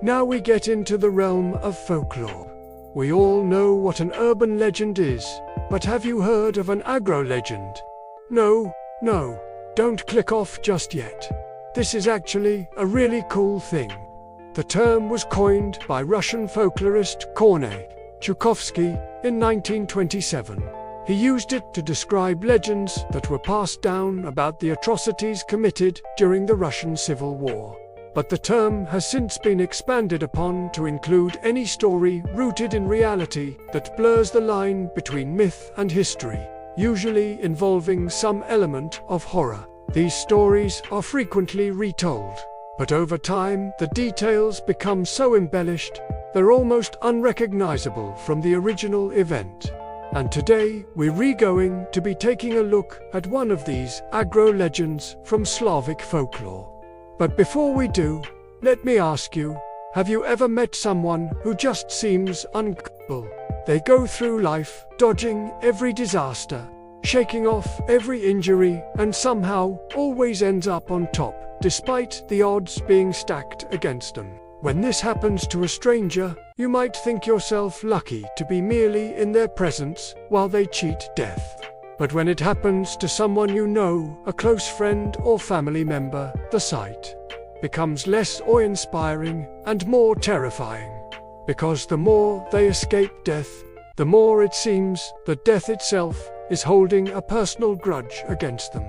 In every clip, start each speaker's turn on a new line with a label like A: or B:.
A: Now we get into the realm of folklore. We all know what an urban legend is, but have you heard of an agro legend? No, don't click off just yet. This is actually a really cool thing. The term was coined by Russian folklorist Kornei Chukovsky in 1927. He used it to describe legends that were passed down about the atrocities committed during the Russian Civil War. But the term has since been expanded upon to include any story rooted in reality that blurs the line between myth and history, usually involving some element of horror. These stories are frequently retold, but over time the details become so embellished they're almost unrecognizable from the original event. And today we're going to be taking a look at one of these agro legends from Slavic folklore. But before we do, let me ask you, have you ever met someone who just seems uncool? They go through life, dodging every disaster, shaking off every injury, and somehow always ends up on top, despite the odds being stacked against them. When this happens to a stranger, you might think yourself lucky to be merely in their presence while they cheat death. But when it happens to someone you know, a close friend or family member, the sight becomes less awe-inspiring and more terrifying. Because the more they escape death, the more it seems that death itself is holding a personal grudge against them.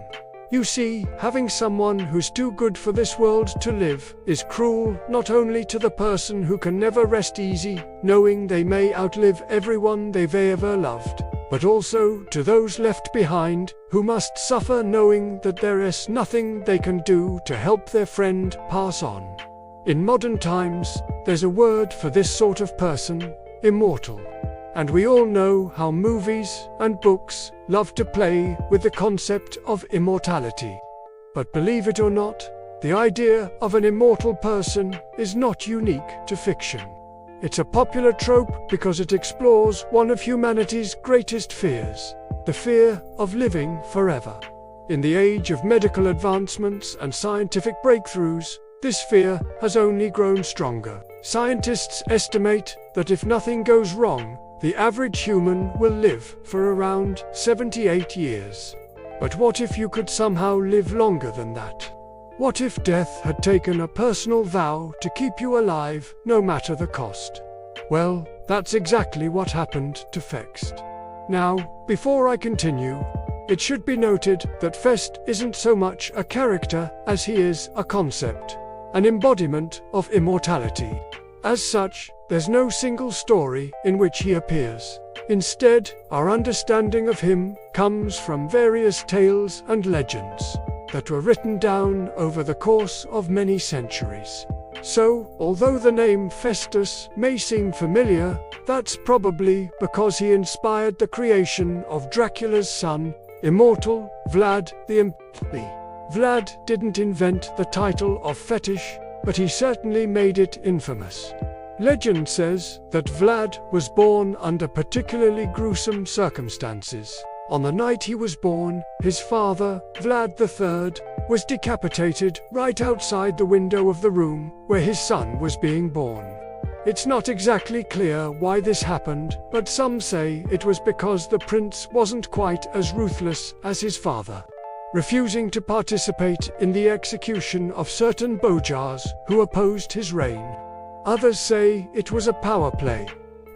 A: You see, having someone who's too good for this world to live is cruel not only to the person who can never rest easy, knowing they may outlive everyone they've ever loved, but also to those left behind, who must suffer knowing that there is nothing they can do to help their friend pass on. In modern times, there's a word for this sort of person: immortal. And we all know how movies and books love to play with the concept of immortality. But believe it or not, the idea of an immortal person is not unique to fiction. It's a popular trope because it explores one of humanity's greatest fears: the fear of living forever. In the age of medical advancements and scientific breakthroughs, this fear has only grown stronger. Scientists estimate that if nothing goes wrong, the average human will live for around 78 years. But what if you could somehow live longer than that? What if death had taken a personal vow to keep you alive no matter the cost? Well, that's exactly what happened to Fext. Now, before I continue, it should be noted that Fext isn't so much a character as he is a concept, an embodiment of immortality. As such, there's no single story in which he appears. Instead, our understanding of him comes from various tales and legends that were written down over the course of many centuries. So, although the name Festus may seem familiar, that's probably because he inspired the creation of Dracula's son, immortal Vlad the Impaler. Vlad didn't invent the title of fetish, but he certainly made it infamous. Legend says that Vlad was born under particularly gruesome circumstances. On the night he was born, his father, Vlad III, was decapitated right outside the window of the room where his son was being born. It's not exactly clear why this happened, but some say it was because the prince wasn't quite as ruthless as his father, refusing to participate in the execution of certain Bojars who opposed his reign. Others say it was a power play,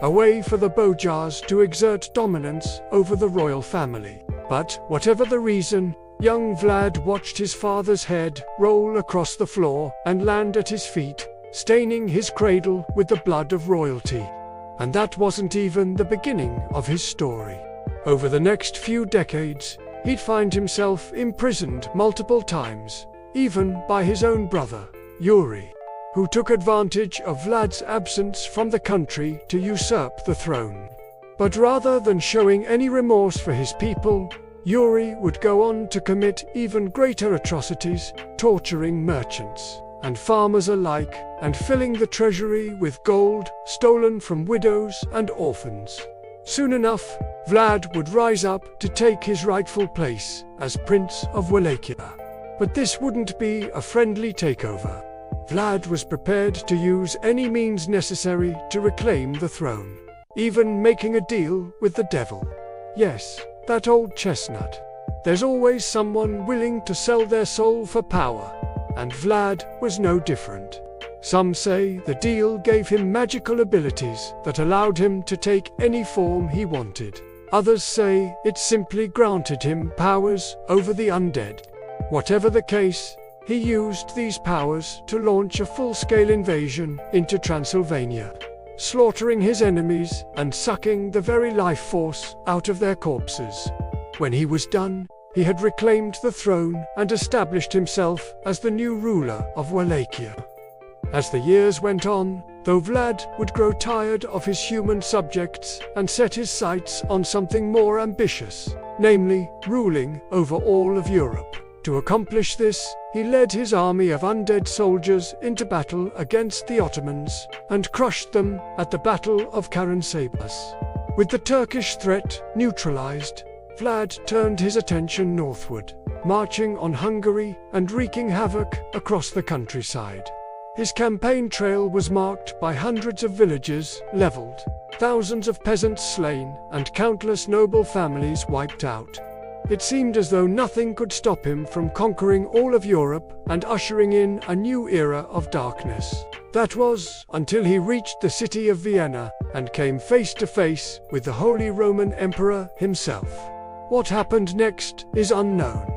A: a way for the Bojars to exert dominance over the royal family. But, whatever the reason, young Vlad watched his father's head roll across the floor and land at his feet, staining his cradle with the blood of royalty. And that wasn't even the beginning of his story. Over the next few decades, he'd find himself imprisoned multiple times, even by his own brother, Yuri, who took advantage of Vlad's absence from the country to usurp the throne. But rather than showing any remorse for his people, Yuri would go on to commit even greater atrocities, torturing merchants and farmers alike, and filling the treasury with gold stolen from widows and orphans. Soon enough, Vlad would rise up to take his rightful place as Prince of Wallachia. But this wouldn't be a friendly takeover. Vlad was prepared to use any means necessary to reclaim the throne, even making a deal with the devil. Yes, that old chestnut. There's always someone willing to sell their soul for power, and Vlad was no different. Some say the deal gave him magical abilities that allowed him to take any form he wanted. Others say it simply granted him powers over the undead. Whatever the case, he used these powers to launch a full-scale invasion into Transylvania, slaughtering his enemies and sucking the very life force out of their corpses. When he was done, he had reclaimed the throne and established himself as the new ruler of Wallachia. As the years went on, though Vlad would grow tired of his human subjects and set his sights on something more ambitious, namely, ruling over all of Europe. To accomplish this, he led his army of undead soldiers into battle against the Ottomans and crushed them at the Battle of Karansabas. With the Turkish threat neutralized, Vlad turned his attention northward, marching on Hungary and wreaking havoc across the countryside. His campaign trail was marked by hundreds of villages leveled, thousands of peasants slain, and countless noble families wiped out. It seemed as though nothing could stop him from conquering all of Europe and ushering in a new era of darkness. That was until he reached the city of Vienna and came face to face with the Holy Roman Emperor himself. What happened next is unknown.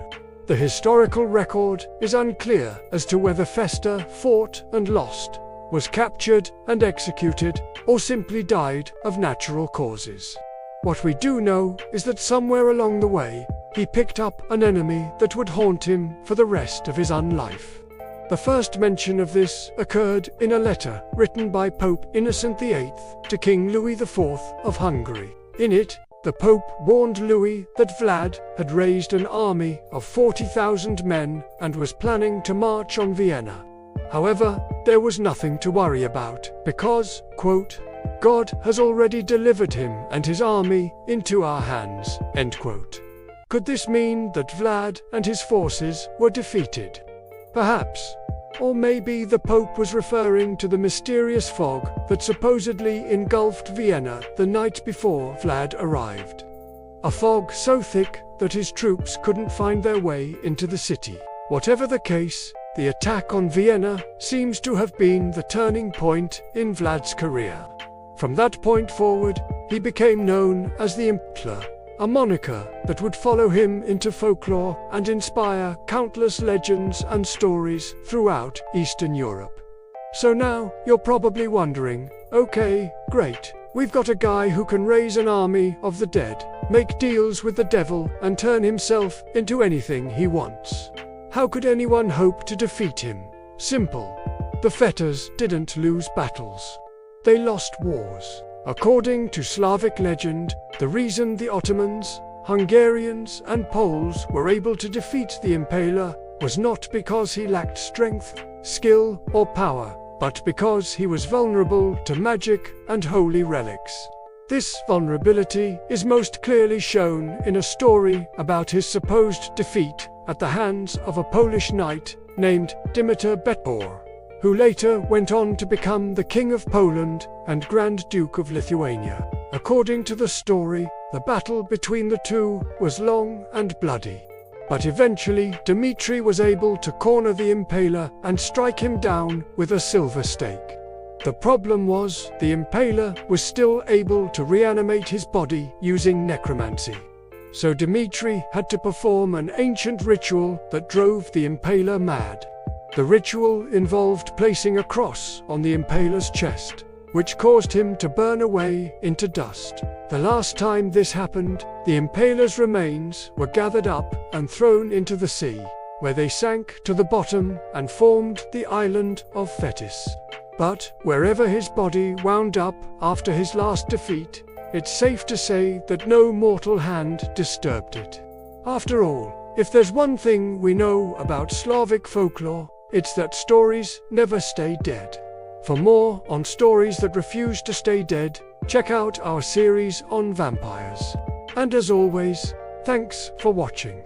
A: The historical record is unclear as to whether Fext fought and lost, was captured and executed, or simply died of natural causes. What we do know is that somewhere along the way, he picked up an enemy that would haunt him for the rest of his life. The first mention of this occurred in a letter written by Pope Innocent VIII to King Louis IV of Hungary. In it, the Pope warned Louis that Vlad had raised an army of 40,000 men and was planning to march on Vienna. However, there was nothing to worry about because, quote, God has already delivered him and his army into our hands, end quote. Could this mean that Vlad and his forces were defeated? Perhaps. Or maybe the Pope was referring to the mysterious fog that supposedly engulfed Vienna the night before Vlad arrived. A fog so thick that his troops couldn't find their way into the city. Whatever the case, the attack on Vienna seems to have been the turning point in Vlad's career. From that point forward, he became known as the Impler, a moniker that would follow him into folklore and inspire countless legends and stories throughout Eastern Europe. So now, you're probably wondering, okay, great, we've got a guy who can raise an army of the dead, make deals with the devil, and turn himself into anything he wants. How could anyone hope to defeat him? Simple. The fetters didn't lose battles. They lost wars. According to Slavic legend, the reason the Ottomans, Hungarians, and Poles were able to defeat the Impaler was not because he lacked strength, skill, or power, but because he was vulnerable to magic and holy relics. This vulnerability is most clearly shown in a story about his supposed defeat at the hands of a Polish knight named Dymitr Betbor, who later went on to become the King of Poland and Grand Duke of Lithuania. According to the story, the battle between the two was long and bloody. But eventually, Dmitri was able to corner the Impaler and strike him down with a silver stake. The problem was, the Impaler was still able to reanimate his body using necromancy. So Dmitri had to perform an ancient ritual that drove the Impaler mad. The ritual involved placing a cross on the Impaler's chest, which caused him to burn away into dust. The last time this happened, the Impaler's remains were gathered up and thrown into the sea, where they sank to the bottom and formed the island of Thetis. But wherever his body wound up after his last defeat, it's safe to say that no mortal hand disturbed it. After all, if there's one thing we know about Slavic folklore, it's that stories never stay dead. For more on stories that refuse to stay dead, check out our series on vampires. And as always, thanks for watching.